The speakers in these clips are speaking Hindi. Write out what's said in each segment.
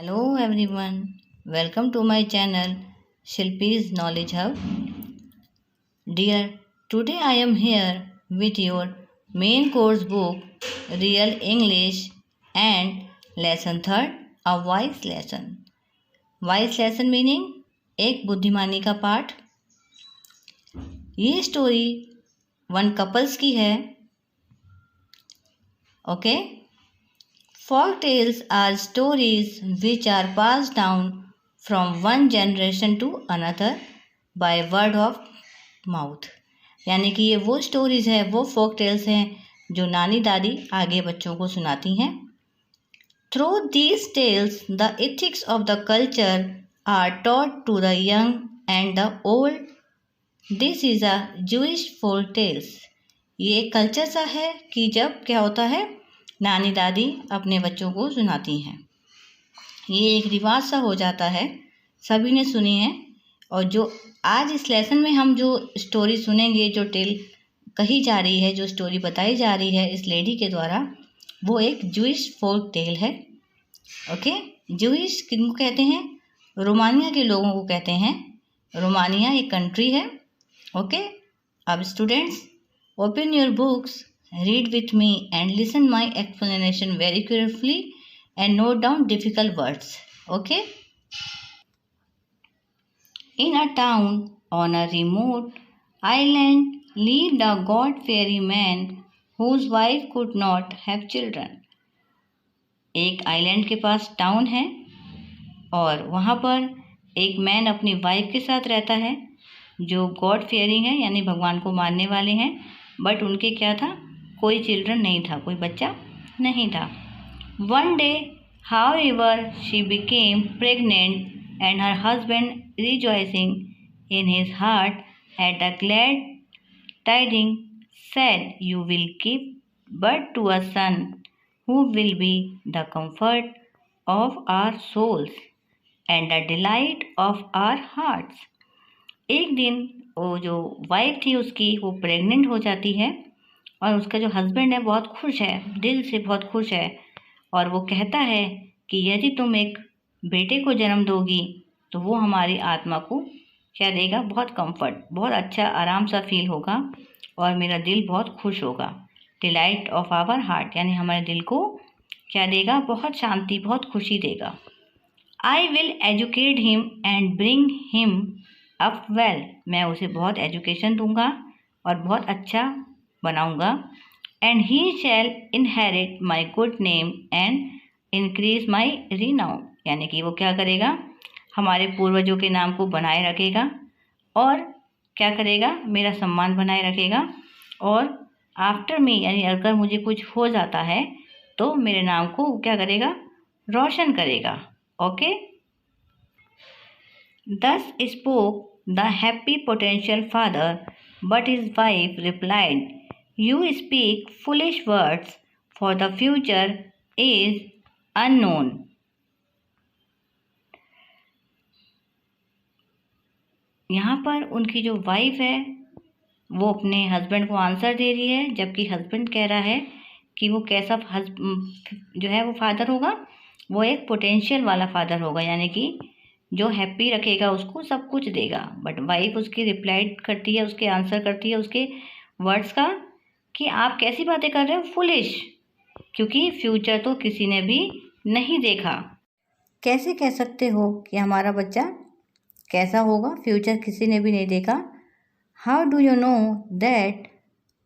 Hello everyone, welcome to my channel Shilpi's Knowledge Hub. Dear, today I am here with your main course book Real English and lesson 3rd a wise lesson. Wise lesson meaning एक बुद्धिमानी का पाठ। ये स्टोरी वन कपल्स की है। Okay, Folk tales are stories which are passed down from one generation to another by word of mouth। यानी कि ये वो स्टोरीज़ है, वो फोक टेल्स हैं जो नानी दादी आगे बच्चों को सुनाती हैं। Through these tales the ethics of the culture are taught to the young and the old. This is a Jewish folk tales. ये एक कल्चर सा है कि जब क्या होता है, नानी दादी अपने बच्चों को सुनाती हैं। ये एक रिवाज सा हो जाता है, सभी ने सुनी है। और जो आज इस लेसन में हम जो स्टोरी सुनेंगे, जो टेल कही जा रही है, जो स्टोरी बताई जा रही है इस लेडी के द्वारा, वो एक जूइश फोक टेल है। ओके, जूइश किनको कहते हैं? रोमानिया के लोगों को कहते हैं। रोमानिया एक कंट्री है। ओके, अब students open your books, read with me and listen my explanation very carefully and note down difficult words. Okay? In a town on a remote island lived a God-fearing man whose wife could not have children. एक आइलैंड के पास टाउन है और वहाँ पर एक मैन अपनी वाइफ के साथ रहता है जो गॉड फेयरिंग है, यानी भगवान को मानने वाले हैं। बट उनके क्या था, कोई चिल्ड्रन नहीं था, कोई बच्चा नहीं था। One day however she became pregnant and her husband rejoicing in his heart at the glad tiding said, you will give birth to a son who will be the comfort of our souls and the delight of our hearts. एक दिन वो जो वाइफ थी उसकी, वो प्रेग्नेंट हो जाती है और उसका जो हस्बैंड है बहुत खुश है, दिल से बहुत खुश है। और वो कहता है कि यदि तुम एक बेटे को जन्म दोगी तो वो हमारी आत्मा को क्या देगा, बहुत कंफर्ट, बहुत अच्छा आराम सा फील होगा और मेरा दिल बहुत खुश होगा। डिलाइट ऑफ आवर हार्ट, यानी हमारे दिल को क्या देगा, बहुत शांति, बहुत खुशी देगा। I will educate him and bring him up well, मैं उसे बहुत एजुकेशन दूंगा और बहुत अच्छा बनाऊंगा। And he shall inherit my good name and increase my renown, यानी कि वो क्या करेगा, हमारे पूर्वजों के नाम को बनाए रखेगा और क्या करेगा, मेरा सम्मान बनाए रखेगा। और आफ्टर मी, यानी अगर मुझे कुछ हो जाता है तो मेरे नाम को क्या करेगा, रोशन करेगा। ओके, दस spoke the happy potential father, but his wife replied, You speak foolish words, for the future is unknown. यहाँ पर उनकी जो वाइफ है वो अपने हस्बैंड को आंसर दे रही है, जबकि हस्बैंड कह रहा है कि वो कैसा जो है वो फादर होगा, वो एक पोटेंशियल वाला फादर होगा, यानी कि जो हैप्पी रखेगा, उसको सब कुछ देगा। बट वाइफ उसकी रिप्लाई करती है, उसके आंसर करती है उसके वर्ड्स का कि आप कैसी बातें कर रहे हो, फुलिश, क्योंकि फ्यूचर तो किसी ने भी नहीं देखा। कैसे कह सकते हो कि हमारा बच्चा कैसा होगा, फ्यूचर किसी ने भी नहीं देखा। How do you know that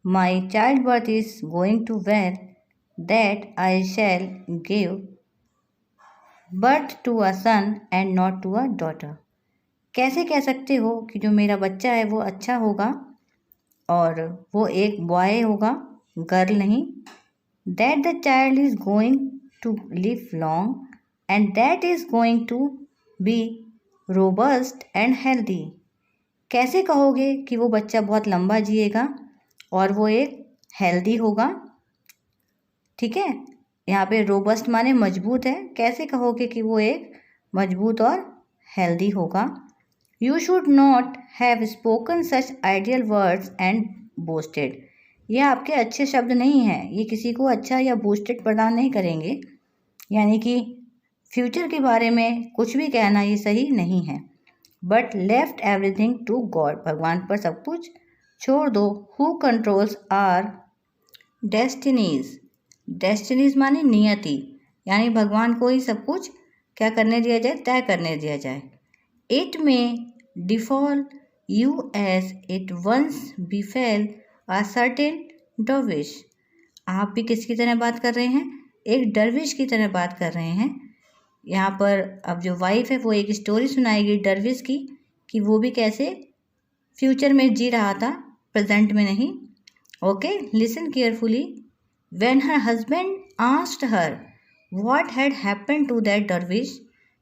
my child birth is going to well, that I shall give birth to a son and not to a daughter. कैसे कह सकते हो कि जो मेरा बच्चा है वो अच्छा होगा और वो एक बॉय होगा, गर्ल नहीं। That the child is going to live long and that is going to be robust and healthy. कैसे कहोगे कि वो बच्चा बहुत लंबा जिएगा और वो एक हेल्दी होगा? ठीक है, यहाँ पे रोबस्ट माने मजबूत है। कैसे कहोगे कि वो एक मजबूत और हेल्दी होगा? You should not have spoken such ideal words and boasted. ये आपके अच्छे शब्द नहीं हैं, ये किसी को अच्छा या बूस्टेड प्रदान नहीं करेंगे। यानी कि फ्यूचर के बारे में कुछ भी कहना ये सही नहीं है। But left everything to God, भगवान पर सब कुछ छोड़ दो। Who controls our destinies, destinies माने नियति, यानी भगवान को ही सब कुछ क्या करने दिया जाए, तय करने दिया जाए। It may befall you as it once befell a certain dervish, आप भी किसकी तरह बात कर रहे हैं, एक डरविश की तरह बात कर रहे हैं। यहाँ पर अब जो वाइफ है वो एक स्टोरी सुनाएगी डरविश की, कि वो भी कैसे फ्यूचर में जी रहा था, प्रेजेंट में नहीं। Okay, listen carefully. When her husband asked her what had happened to that dervish,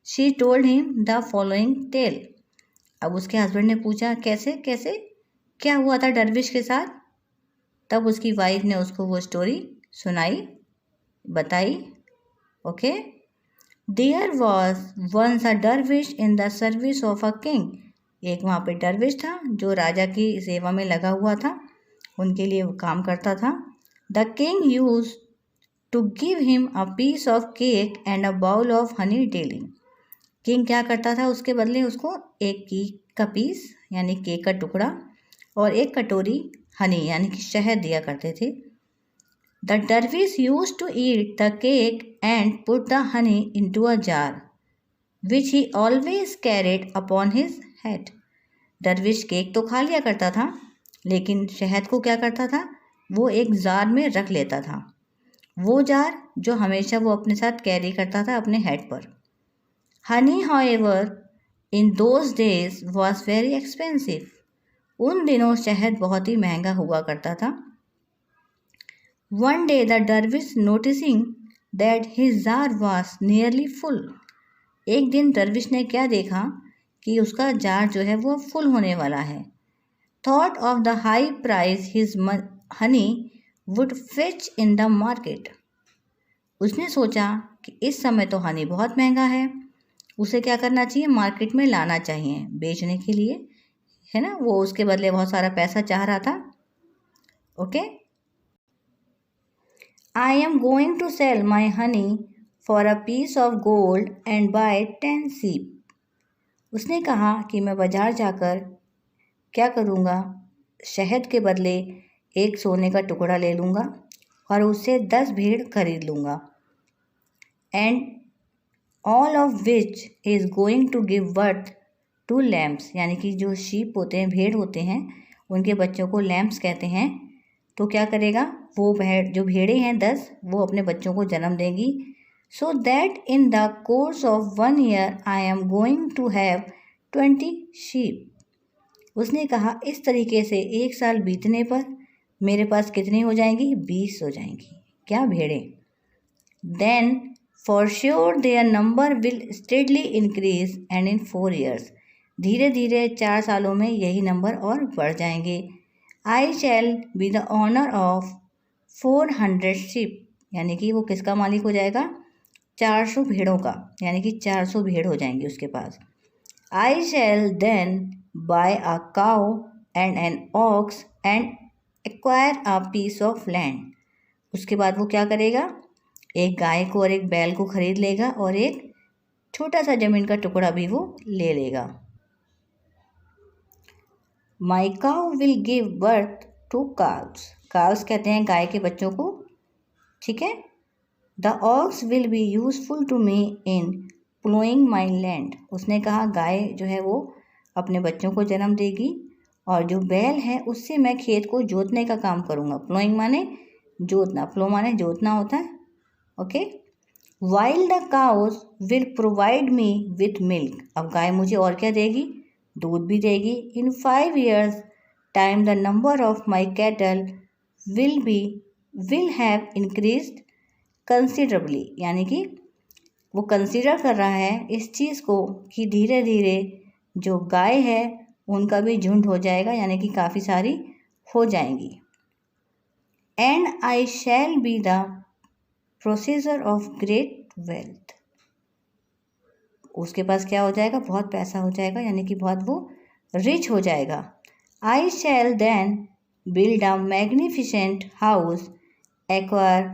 she told him the following tale. अब उसके हस्बैंड ने पूछा कैसे कैसे क्या हुआ था डरविश के साथ, तब उसकी वाइफ ने उसको वो स्टोरी सुनाई, बताई। Okay, there was once a dervish in the service of a king, एक वहाँ पे डरविश था जो राजा की सेवा में लगा हुआ था, उनके लिए वो काम करता था। The king use to give him a piece of cake and a bowl of honey daily, king क्या करता था उसके बदले उसको एक केक का पीस यानी केक का टुकड़ा और एक कटोरी हनी यानी कि शहद दिया करते थे। The dervish use to eat the cake and put the honey into a jar which he always carried upon his head, dervish cake तो खा लिया करता था लेकिन शहद को क्या करता था, वो एक जार में रख लेता था, वो जार जो हमेशा वो अपने साथ कैरी करता था अपने हेड पर। Honey however in those days was very expensive, उन दिनों शहद बहुत ही महंगा हुआ करता था। One day the dervish noticing that his jar was nearly full, एक दिन डरविश ने क्या देखा कि उसका जार जो है वो फुल होने वाला है। Thought of the high price his Honey would fetch in the market, उसने सोचा कि इस समय तो हनी बहुत महंगा है, उसे क्या करना चाहिए, मार्केट में लाना चाहिए बेचने के लिए, है ना, वो उसके बदले बहुत सारा पैसा चाह रहा था। Okay, I am going to sell my honey for a piece of gold and buy 10 sheep, उसने कहा कि मैं बाजार जाकर क्या करूँगा, शहद के बदले एक सोने का टुकड़ा ले लूँगा और उससे 10 भेड़ खरीद लूँगा। And all of which is going to give birth to lambs, यानी कि जो शीप होते हैं, भेड़ होते हैं, उनके बच्चों को लैम्प्स कहते हैं। तो क्या करेगा वो भेड़, जो भेड़ें हैं 10, वो अपने बच्चों को जन्म देंगी। So that in the course of 1 year I am going to have 20 sheep, उसने कहा इस तरीके से 1 साल बीतने पर मेरे पास कितनी हो जाएंगी, 20 हो जाएंगी, क्या, भेड़ें। Then for sure their number will steadily increase and in 4 years, धीरे धीरे 4 सालों में यही नंबर और बढ़ जाएंगे। I shall be the owner of 400 sheep, यानी कि वो किसका मालिक हो जाएगा, 400 भेड़ों का, यानी कि 400 भेड़ हो जाएंगी उसके पास। I shall then buy a cow and an ox and acquire a piece of land, उसके बाद वो क्या करेगा, एक गाय को और एक बैल को खरीद लेगा और एक छोटा सा जमीन का टुकड़ा भी वो ले लेगा। My cow will give birth to calves, calves कहते हैं गाय के बच्चों को, ठीक है। The ox will be useful to me in ploughing my land, उसने कहा गाय जो है वो अपने बच्चों को जन्म देगी और जो बैल है उससे मैं खेत को जोतने का काम करूँगा। प्लोइंग माने जोतना, प्लो माने जोतना होता है। Okay, while the cows will provide me with milk, अब गाय मुझे और क्या देगी, दूध भी देगी। In 5 years time the number of my cattle will have increased considerably, यानी कि वो कंसीडर कर रहा है इस चीज़ को कि धीरे धीरे जो गाय है उनका भी झुंड हो जाएगा, यानी कि काफ़ी सारी हो जाएंगी। And I shall be the processor of great wealth, उसके पास क्या हो जाएगा, बहुत पैसा हो जाएगा, यानी कि बहुत वो रिच हो जाएगा। I shall then build a magnificent house, acquire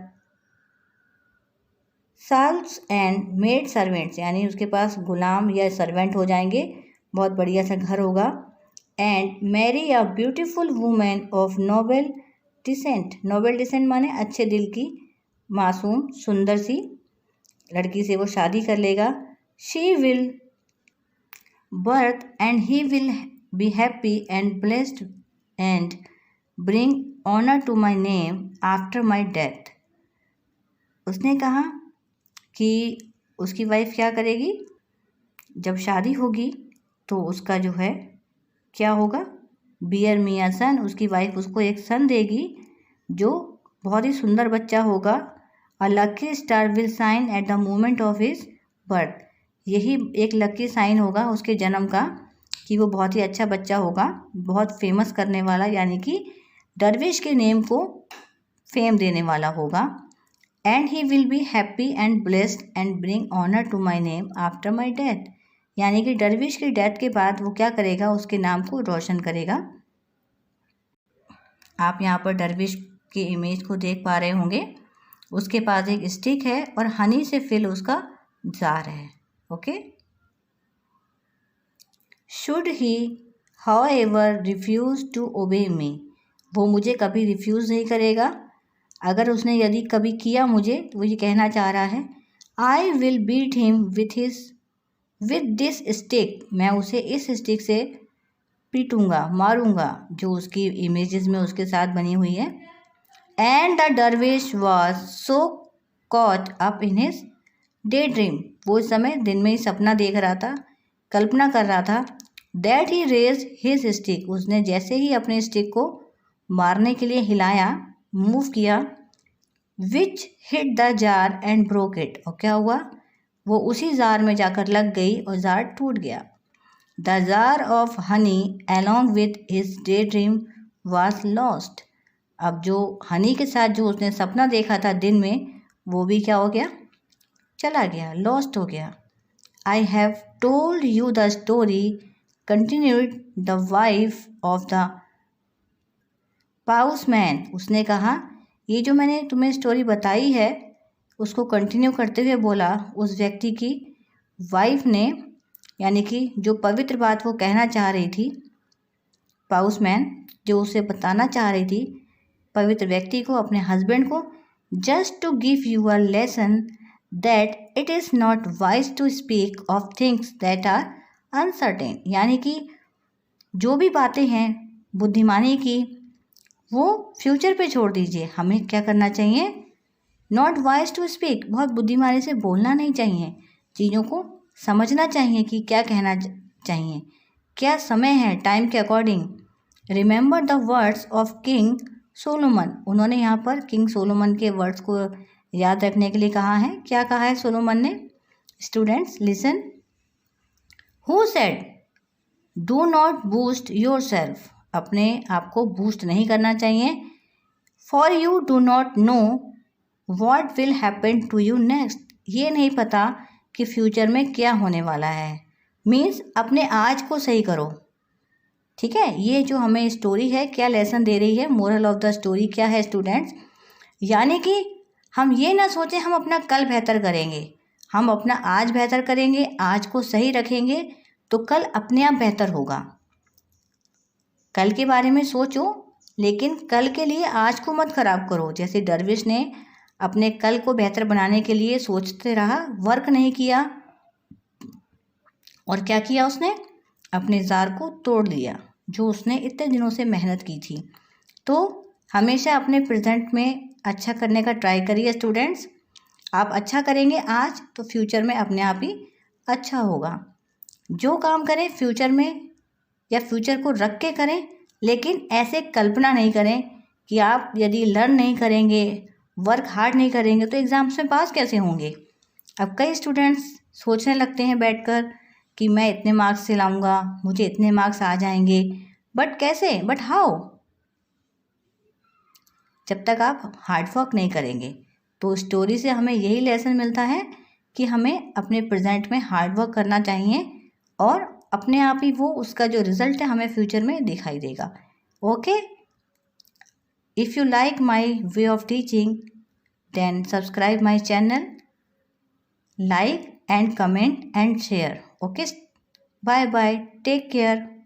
serfs and maid servants, यानी उसके पास गुलाम या सर्वेंट हो जाएंगे, बहुत बढ़िया सा घर होगा। And marry a beautiful women of noble descent, noble descent माने अच्छे दिल की, मासूम सुंदर सी लड़की से वो शादी कर लेगा। She will birth and he will be happy and blessed and bring honour to my name after my death. उसने कहा कि उसकी वाइफ क्या करेगी, जब शादी होगी तो उसका जो है क्या होगा, बियर मियाँ सन, उसकी वाइफ उसको एक सन देगी जो बहुत ही सुंदर बच्चा होगा। A lucky star will shine at the moment of his birth, यही एक लकी साइन होगा उसके जन्म का कि वो बहुत ही अच्छा बच्चा होगा, बहुत फेमस करने वाला, यानी कि दरवेश के नेम को फेम देने वाला होगा। And he will be happy and blessed and bring honour to my name after my death, यानी कि दरवेश की डेथ के बाद वो क्या करेगा, उसके नाम को रोशन करेगा। आप यहाँ पर दरवेश की इमेज को देख पा रहे होंगे, उसके पास एक स्टिक है और हनी से फिल उसका जार है। Okay, should he however refuse to obey me, वो मुझे कभी रिफ्यूज़ नहीं करेगा, अगर उसने यदि कभी किया मुझे, तो वो ये कहना चाह रहा है I will beat him with this stick, मैं उसे इस स्टिक से पीटूंगा, मारूंगा, जो उसकी इमेजेस में उसके साथ बनी हुई है। एंड द दरवेश was so caught up in his day dream, वो इस समय दिन में ही सपना देख रहा था, कल्पना कर रहा था। That he raise his stick, उसने जैसे ही अपने स्टिक को मारने के लिए हिलाया, मूव किया, which hit the jar and broke it, और क्या हुआ, वो उसी जार में जाकर लग गई और जार टूट गया। The jar of honey along with his day dream was lost, अब जो हनी के साथ जो उसने सपना देखा था दिन में, वो भी क्या हो गया, चला गया, लॉस्ट हो गया। I have told you the story continued the wife of the pousman, उसने कहा ये जो मैंने तुम्हें स्टोरी बताई है उसको कंटिन्यू करते हुए बोला, उस व्यक्ति की वाइफ ने, यानी कि जो पवित्र बात वो कहना चाह रही थी, पाउसमैन जो उसे बताना चाह रही थी पवित्र व्यक्ति को, अपने हस्बैंड को, just to give you a lesson that it is not wise to speak of things that are uncertain, यानी कि जो भी बातें हैं बुद्धिमानी की वो फ्यूचर पे छोड़ दीजिए, हमें क्या करना चाहिए, नॉट वाइज टू स्पीक, बहुत बुद्धिमानी से बोलना नहीं चाहिए, चीज़ों को समझना चाहिए कि क्या कहना चाहिए, क्या समय है, टाइम के according. Remember the words of king Solomon, उन्होंने यहाँ पर किंग सोलोमन के वर्ड्स को याद रखने के लिए कहा है। क्या कहा है सोलोमन ने, students listen, who said do not boast yourself, अपने आप को बूस्ट नहीं करना चाहिए। For you do not know what will happen to you next, ये नहीं पता कि फ्यूचर में क्या होने वाला है। मीन्स अपने आज को सही करो, ठीक है। ये जो हमें स्टोरी है क्या लेसन दे रही है, मोरल ऑफ द स्टोरी क्या है स्टूडेंट्स, यानी कि हम ये ना सोचें हम अपना कल बेहतर करेंगे, हम अपना आज बेहतर करेंगे, आज को सही रखेंगे तो कल अपने आप बेहतर होगा। कल के बारे में सोचो लेकिन कल के लिए आज को मत खराब करो। जैसे दरवेश ने अपने कल को बेहतर बनाने के लिए सोचते रहा, वर्क नहीं किया, और क्या किया उसने, अपने जार को तोड़ लिया जो उसने इतने दिनों से मेहनत की थी। तो हमेशा अपने प्रेजेंट में अच्छा करने का ट्राई करिए स्टूडेंट्स, आप अच्छा करेंगे आज तो फ्यूचर में अपने आप ही अच्छा होगा। जो काम करें फ्यूचर में या फ्यूचर को रख के करें, लेकिन ऐसे कल्पना नहीं करें कि आप यदि लर्न नहीं करेंगे, वर्क हार्ड नहीं करेंगे तो एग्ज़ाम्स में पास कैसे होंगे। अब कई स्टूडेंट्स सोचने लगते हैं बैठकर कि मैं इतने मार्क्स से लाऊंगा, मुझे इतने मार्क्स आ जाएंगे, बट कैसे, बट हाउ, जब तक आप हार्ड वर्क नहीं करेंगे। तो स्टोरी से हमें यही लेसन मिलता है कि हमें अपने प्रेजेंट में हार्ड वर्क करना चाहिए और अपने आप ही वो उसका जो रिज़ल्ट है हमें फ्यूचर में दिखाई देगा। Okay, if you like my way of teaching then subscribe my channel like and comment and share. Okay, bye bye, take care.